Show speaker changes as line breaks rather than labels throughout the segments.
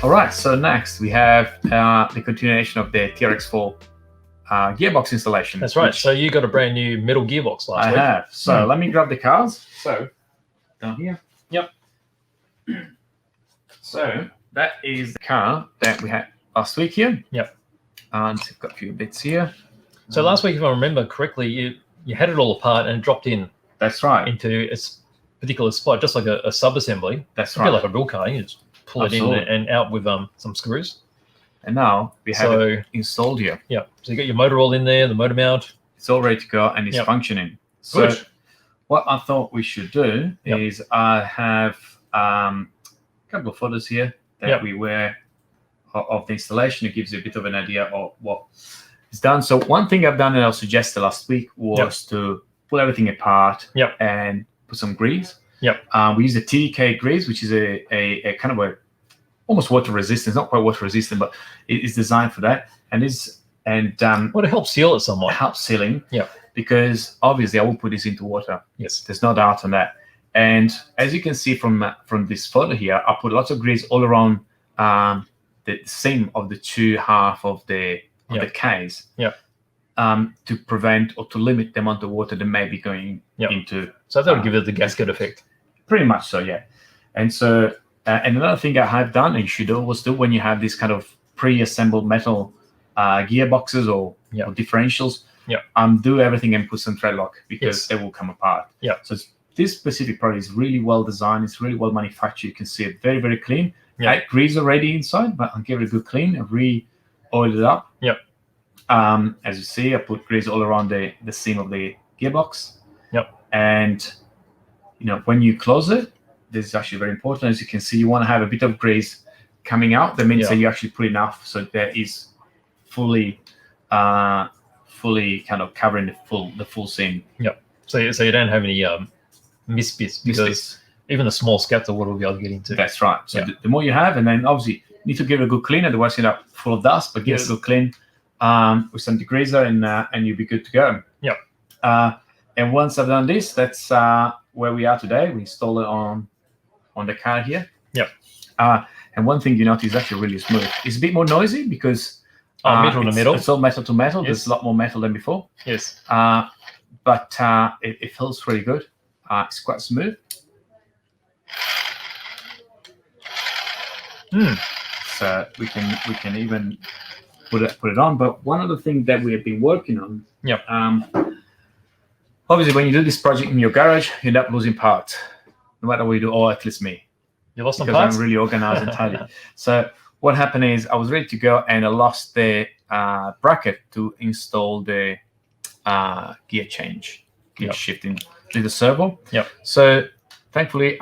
All right, so next we have the continuation of the TRX-4 gearbox installation.
That's right. So you got a brand new metal gearbox last week.
I have. So let me grab the cards. So down here.
Yep.
So that is the car that we had last week here.
Yep.
And we've got a few bits here.
So last week, if I remember correctly, you had it all apart and dropped in.
That's right.
Into a particular spot, just like a sub-assembly.
That's
a
right.
bit like a real car. You just pull it in and out with some screws.
And now we have it installed here.
Yeah. So you got your motor all in there, the motor mount.
It's all ready to go and it's functioning. So what I thought we should do is I have a couple of photos here that we were of the installation. It gives you a bit of an idea of what is done. So one thing I've done and I suggested last week was to pull everything apart and put some grease. We use the TDK grease, which is a kind of almost water resistant. It's not quite water resistant, but it is designed for that. And
well, it helps seal it somewhat.
It helps sealing. Because obviously I will put this into water.
Yes.
There's no doubt on that. And as you can see from this photo here, I put lots of grease all around the seam of the two half of the case. To prevent or to limit the amount of water that may be going into.
So that would give it the gasket effect.
Pretty much so, yeah. And so, and another thing I have done, and you should always do when you have this kind of pre-assembled metal gearboxes or differentials, do everything and put some thread lock because they will come apart. So this specific product is really well designed. It's really well manufactured. You can see it very, very clean. I had grease already inside, but I'll give it a good clean and re-oil it up. As you see, I put grease all around the seam of the gearbox. And when you close it, this is actually very important. As you can see, you want to have a bit of grease coming out. That means that you actually put enough so that is fully kind of covering the full seam.
So you don't have any miss bits because even the small scaps of water will be able to get into.
That's right. So the more you have, and then obviously you need to give it a good clean, otherwise you end up full of dust. But give it a good clean with some degreaser, and you'll be good to go. And once I've done this, that's where we are today. We install it on the car here. And one thing you notice is actually really smooth. It's a bit more noisy because
metal to metal.
It's all metal to metal. There's a lot more metal than before. But it feels really good. It's quite smooth. So we can even put it on. But one other thing that we have been working on. Obviously, when you do this project in your garage, you end up losing parts, no matter what you do, or at least me.
You lost some
parts? Because I'm really organized and tidy. So what happened is I was ready to go, and I lost the bracket to install the gear shifting to the servo. So thankfully,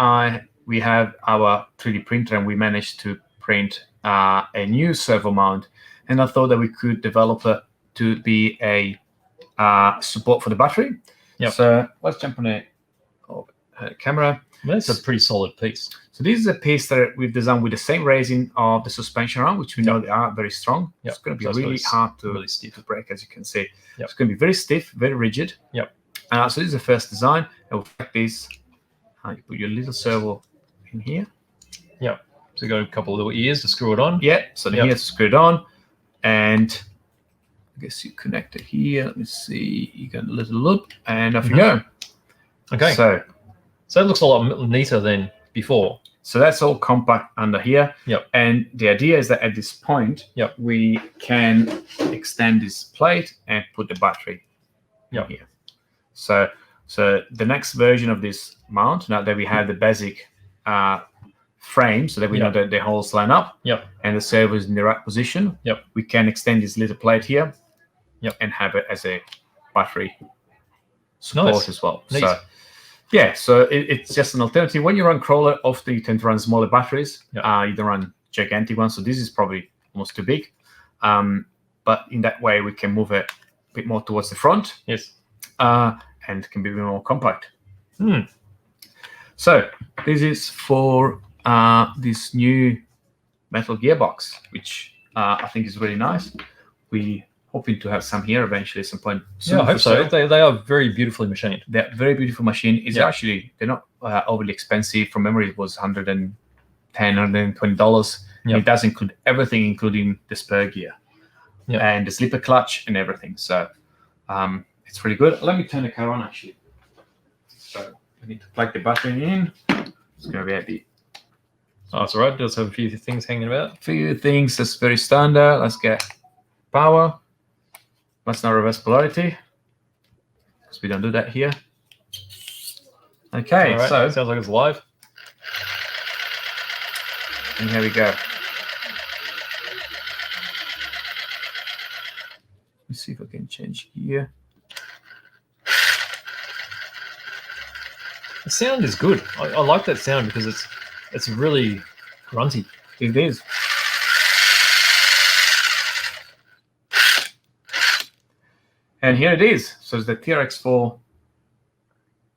we have our 3D printer, and we managed to print a new servo mount. And I thought that we could develop it to be a support for the battery. So let's jump on a camera.
That's a pretty solid piece.
So this is a piece that we've designed with the same raising of the suspension arm, which we know they are very strong. It's going to be really hard to break, as you can see. It's going to be very stiff, very rigid. So this is the first design. And we'll like this. You put your little servo in here.
So you got a couple of little ears to screw it on.
So the ears screw it on, and I guess you connect it here. Let me see. You got a little loop, and off you go.
Okay. So it looks a lot neater than before.
So that's all compact under here. And the idea is that at this point, we can extend this plate and put the battery here. So the next version of this mount, now that we have the basic frame, so that we know that the holes line up and the servo is in the right position, we can extend this little plate here and have it as a battery support as well. So it's just an alternative. When you run crawler, often you tend to run smaller batteries. You don't run gigantic ones, so this is probably almost too big. But in that way, we can move it a bit more towards the front. And can be a bit more compact. So this is for this new metal gearbox, which I think is really nice. We hoping to have some here eventually at some point soon.
I hope so. They are very beautifully machined.
They're very beautiful machine. It's actually, they're not overly expensive. From memory, it was $110, $120. It does include everything, including the spur gear and the slipper clutch and everything. So it's really good. Let me turn the car on actually. So we need to plug the battery in. It's going to be at the...
Oh, it's all right. It does have a few things hanging about.
A few things that's very standard. Let's get power. Let's not reverse polarity, because we don't do that here. Okay,
right.
so
sounds like it's live.
And here we go. Let's see if I can change gear.
The sound is good. I like that sound because it's really grunty.
It is. And here it is. So it's the TRX-4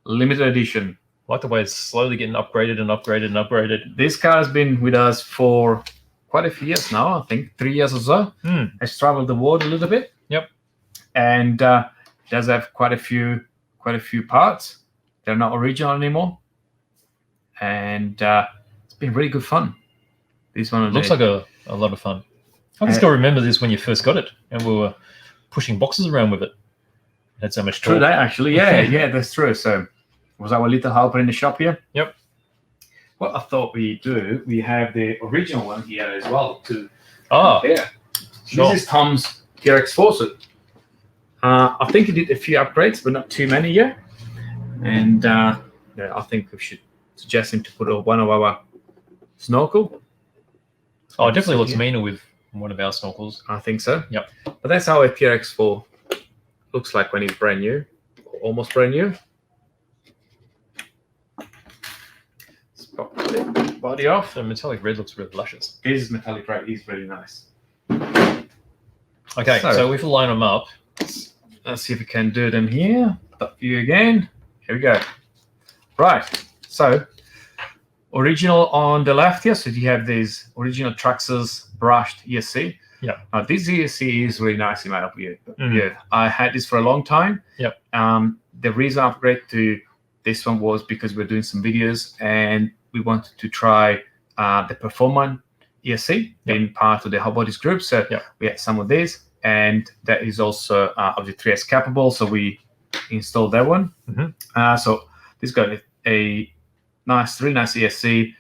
limited edition.
I like the way it's slowly getting upgraded and upgraded and upgraded.
This car has been with us for quite a few years now. I think 3 years or so. It's traveled the world a little bit.
Yep.
And it does have quite a few parts. They're not original anymore. And it's been really good fun. This one
looks like a lot of fun. I can still remember this when you first got it, and we were pushing boxes around with it. It had so much torque.
True that, actually. Yeah, that's true. So was our little helper in the shop here?
Yep.
What I thought we do, we have the original one here as well to
compare. Sure.
This is Tom's TRX-4. So, I think he did a few upgrades, but not too many yet. And I think we should suggest him to put on one of our snorkel.
Oh, it definitely looks meaner with one of our snorkels.
I think so.
Yep.
But that's how a TRX-4 looks like when it's brand new, or almost brand new. Let's pop the body off.
The metallic red looks really luscious.
This metallic red is really nice.
Okay, so if we line them up,
let's see if we can do them here. Top view again. Here we go. Right. So original on the left here. So you have these original Traxxas brushed ESC.
Yeah.
This ESC is really nice in my opinion. Yeah. I had this for a long time.
Yep.
The reason I upgraded to this one was because we're doing some videos and we wanted to try the Performance ESC, being part of the Hobbies group. So we had some of these, and that is also of the 3S capable. So we installed that one. So this got a really nice ESC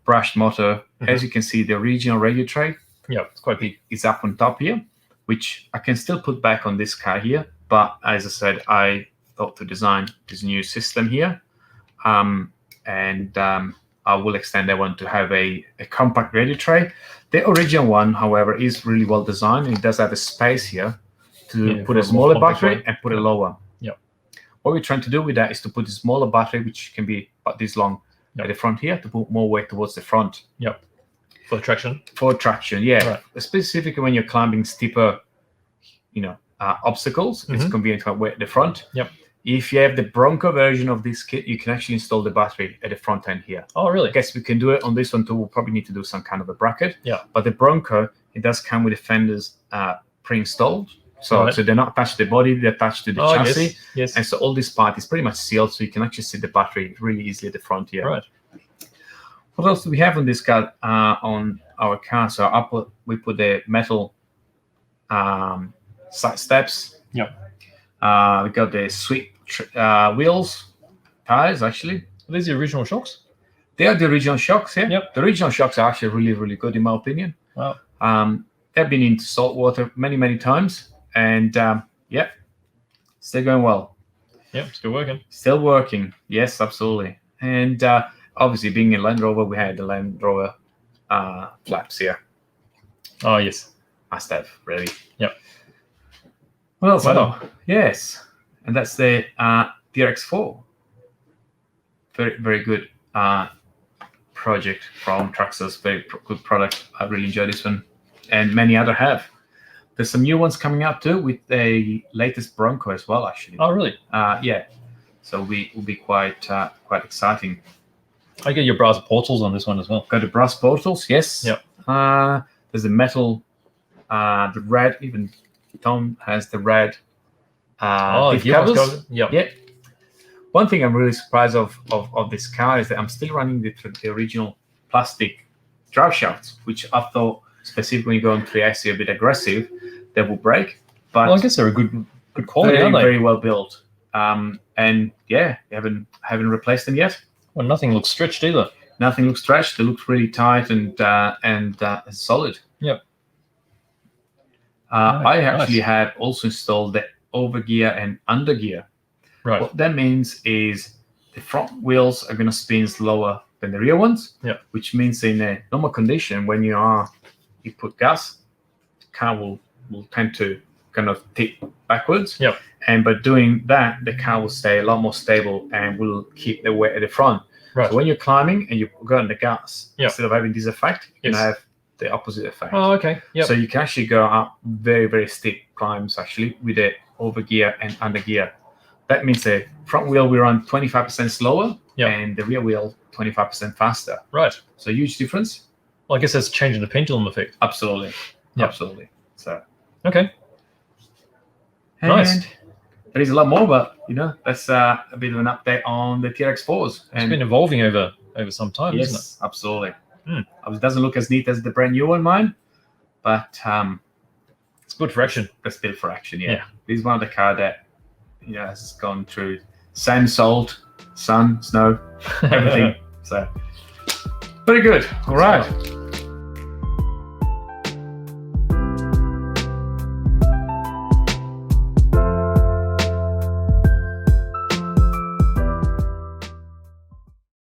brushed motor. As you can see, the original radio tray,
it's quite big.
Is up on top here, which I can still put back on this car here. But as I said, I thought to design this new system here, and I will extend that one to have a compact radio tray. The original one, however, is really well designed. It does have a space here to put a smaller battery and put a lower. What we're trying to do with that is to put a smaller battery, which can be about this long at the front here, to put more weight towards the front.
For traction?
For traction, Right. Specifically when you're climbing steeper, obstacles, it's convenient to have weight at the front. If you have the Bronco version of this kit, you can actually install the battery at the front end here.
Oh, really?
I guess we can do it on this one too. We'll probably need to do some kind of a bracket.
But
the Bronco, it does come with the fenders pre-installed. So they're not attached to the body, they're attached to the chassis.
Yes.
And so all this part is pretty much sealed, so you can actually see the battery really easily at the front here.
Right.
What else do we have on this car, on our car? So we put the metal side steps. We got the sweep wheels, tires actually.
Are these the original shocks?
They are the original shocks, The original shocks are actually really, really good in my opinion.
Wow.
They've been into salt water many, many times. And still going well.
Still working.
Still working. Yes, absolutely. And obviously, being a Land Rover, we had the Land Rover flaps here.
Oh, yes.
Must have, really.
What
else? Wow. Yes. And that's the TRX-4. Very, very good project from Traxxas. Very good product. I really enjoy this one. And many other have. There's some new ones coming out too with the latest Bronco as well, actually.
Oh, really?
So we will be quite exciting.
I get your brass portals on this one as well.
Got the brass portals, yes. There's the metal, the red. Even Tom has the red.
Covers.
One thing I'm really surprised of this car is that I'm still running the original plastic drive shafts, which I thought specifically when you go on 3S, you're a bit aggressive, they will break. But
well, I guess they're a good quality, aren't they?
Very well built. And yeah, you haven't replaced them yet.
Well, nothing looks stretched either.
Nothing looks stretched. They look really tight and solid.
Yep.
I actually have also installed the overgear and undergear.
Right.
What that means is the front wheels are going to spin slower than the rear ones.
Yeah.
Which means in a normal condition, when you put gas, the car will tend to kind of tip backwards.
Yep.
And by doing that, the car will stay a lot more stable and will keep the weight at the front.
Right.
So when you're climbing and you go on the gas,
Yep.
instead of having this effect, you
Yes.
have the opposite effect.
Oh, okay. Yep.
So you can actually go up very, very steep climbs actually with the overgear and undergear. That means the front wheel will run 25% slower
Yep.
and the rear wheel 25% faster.
Right.
So huge difference.
Well, I guess that's changing the pendulum effect.
Absolutely.
Yep.
Absolutely. So
Okay.
and
Nice.
there is a lot more, but that's a bit of an update on the TRX4s.
It's been evolving over some time, isn't it?
Yes, absolutely.
Hmm.
It doesn't look as neat as the brand new one, mine, but
It's good for action.
that's built for action. Yeah.
Yeah.
This is one of the car that has gone through sand, salt, sun, snow, everything. So very good. All right.